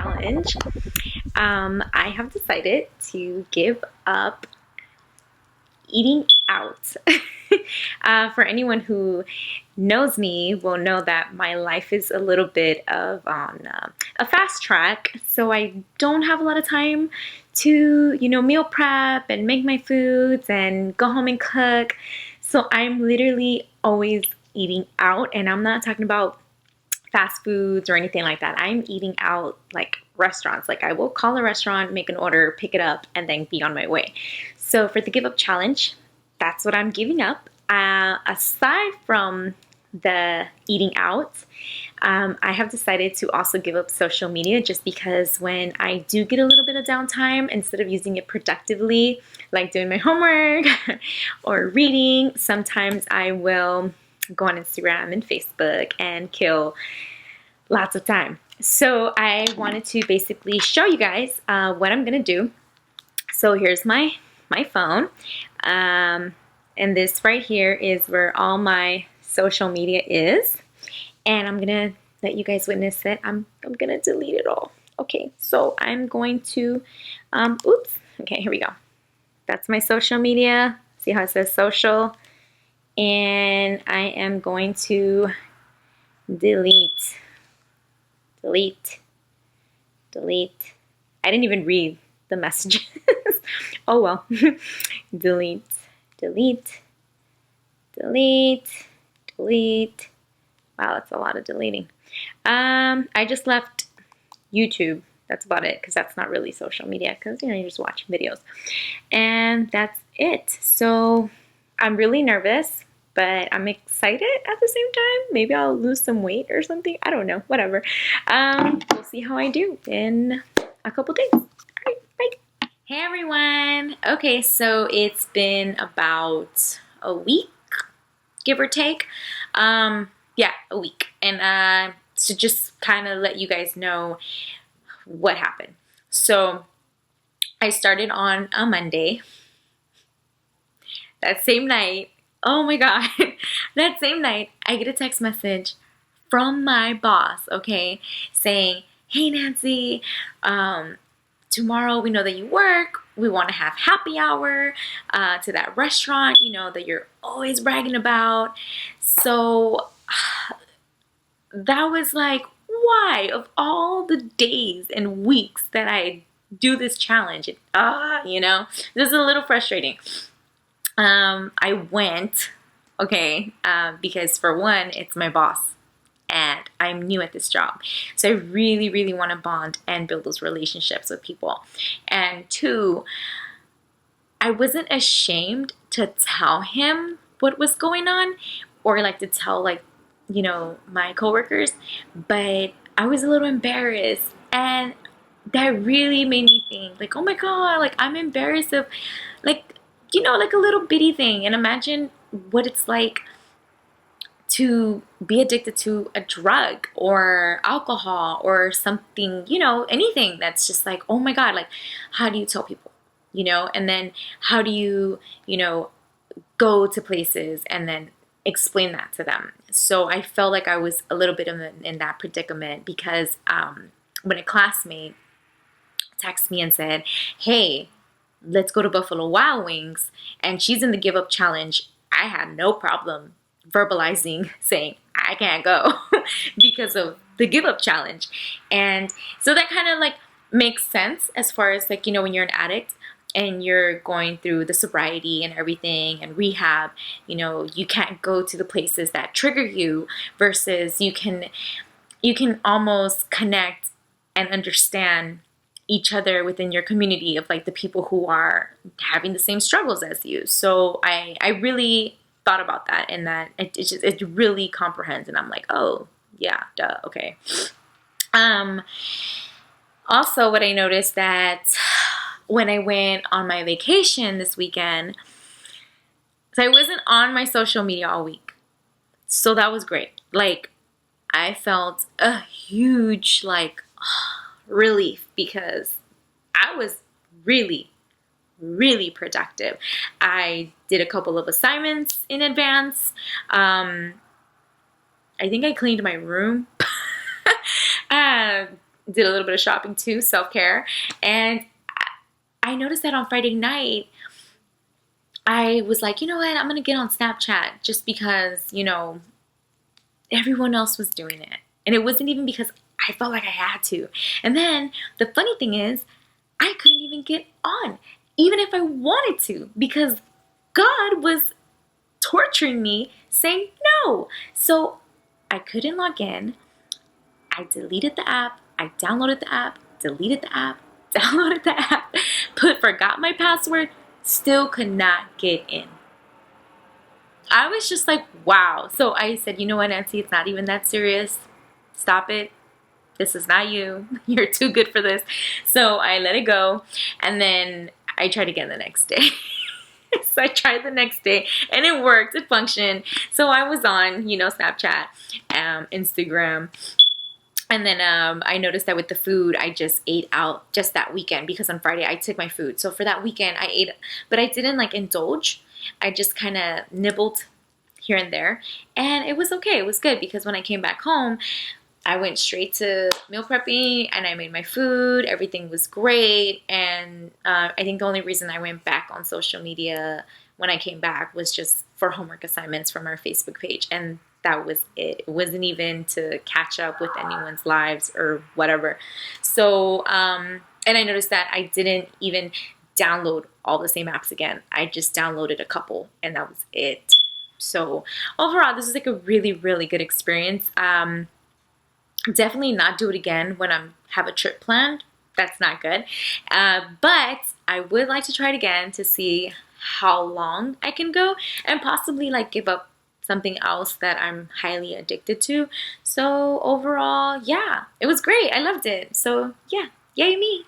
challenge. I have decided to give up eating out. For anyone who knows me will know that my life is a little bit of on a fast track, so I don't have a lot of time to, meal prep and make my foods and go home and cook. So I'm literally always eating out, and I'm not talking about fast foods or anything like that. I'm eating out like restaurants. Like I will call a restaurant, make an order, pick it up, and then be on my way. So for the give up challenge, that's what I'm giving up. Aside from the eating out, I have decided to also give up social media just because when I do get a little bit of downtime, instead of using it productively, like doing my homework or reading, sometimes I will go on Instagram and Facebook and kill lots of time. So I wanted to basically show you guys what I'm gonna do. So here's my phone, and this right here is where all my social media is, and I'm gonna let you guys witness it. I'm gonna delete it all. Okay, so I'm going to oops, okay, here we go. That's my social media. See how it says social? And I am going to delete. I didn't even read the messages. Oh well. delete. Wow, that's a lot of deleting. I just left YouTube. That's about it, because that's not really social media, because you just watch videos. And that's it. So I'm really nervous, but I'm excited at the same time. Maybe I'll lose some weight or something. I don't know. Whatever. We'll see how I do in a couple days. All right, bye. Hey everyone. Okay, so it's been about a week, give or take. Yeah, a week. And to just kind of let you guys know what happened. So I started on a Monday. That same night, oh my God, that same night, I get a text message from my boss, okay, saying, hey Nancy, tomorrow we know that you work. We want to have happy hour to that restaurant, that you're always bragging about. So that was like, why? Of all the days and weeks that I do this challenge, this is a little frustrating. I went, okay, because for one, it's my boss and I'm new at this job. So I really, really want to bond and build those relationships with people. And two, I wasn't ashamed to tell him what was going on, or like to tell my coworkers, but I was a little embarrassed, and that really made me think like, oh my God, like I'm embarrassed of like a little bitty thing. And imagine what it's like to be addicted to a drug or alcohol or something, anything that's just like, oh my God, like how do you tell people, and then how do you, go to places and then explain that to them. So I felt like I was a little bit in that predicament because when a classmate texted me and said, hey, let's go to Buffalo Wild Wings, and she's in the give up challenge, I had no problem verbalizing saying I can't go because of the give up challenge. And so that kind of like makes sense as far as like, when you're an addict and you're going through the sobriety and everything and rehab, you can't go to the places that trigger you, versus you can almost connect and understand each other within your community of like the people who are having the same struggles as you. So I really thought about that, and that it really comprehends, and I'm like, oh yeah, duh, okay. Also, what I noticed that when I went on my vacation this weekend, so I wasn't on my social media all week, so that was great. Like I felt a huge relief, because I was really, really productive. I did a couple of assignments in advance. I think I cleaned my room. did a little bit of shopping too, self-care. And I noticed that on Friday night, I was like, you know what, I'm gonna get on Snapchat just because, everyone else was doing it. And it wasn't even because I felt like I had to. And then the funny thing is, I couldn't even get on, even if I wanted to, because God was torturing me saying no. So I couldn't log in. I deleted the app. I downloaded the app, deleted the app, downloaded the app, forgot my password, still could not get in. I was just like, wow. So I said, you know what, Nancy, it's not even that serious. Stop it. This is not you. You're too good for this. So I let it go. And then I tried again the next day. So I tried the next day and it worked. It functioned. So I was on, Snapchat, Instagram. And then I noticed that with the food, I just ate out just that weekend because on Friday I took my food. So for that weekend I ate, but I didn't like indulge. I just kind of nibbled here and there. And it was okay. It was good because when I came back home, I went straight to meal prepping and I made my food. Everything was great. And I think the only reason I went back on social media when I came back was just for homework assignments from our Facebook page. And that was it. It wasn't even to catch up with anyone's lives or whatever. So, and I noticed that I didn't even download all the same apps again. I just downloaded a couple and that was it. So overall, this is like a really, really good experience. Definitely not do it again when I have a trip planned. That's not good. But I would like to try it again to see how long I can go and possibly like give up something else that I'm highly addicted to. So overall, yeah, it was great. I loved it. So yeah, yay me.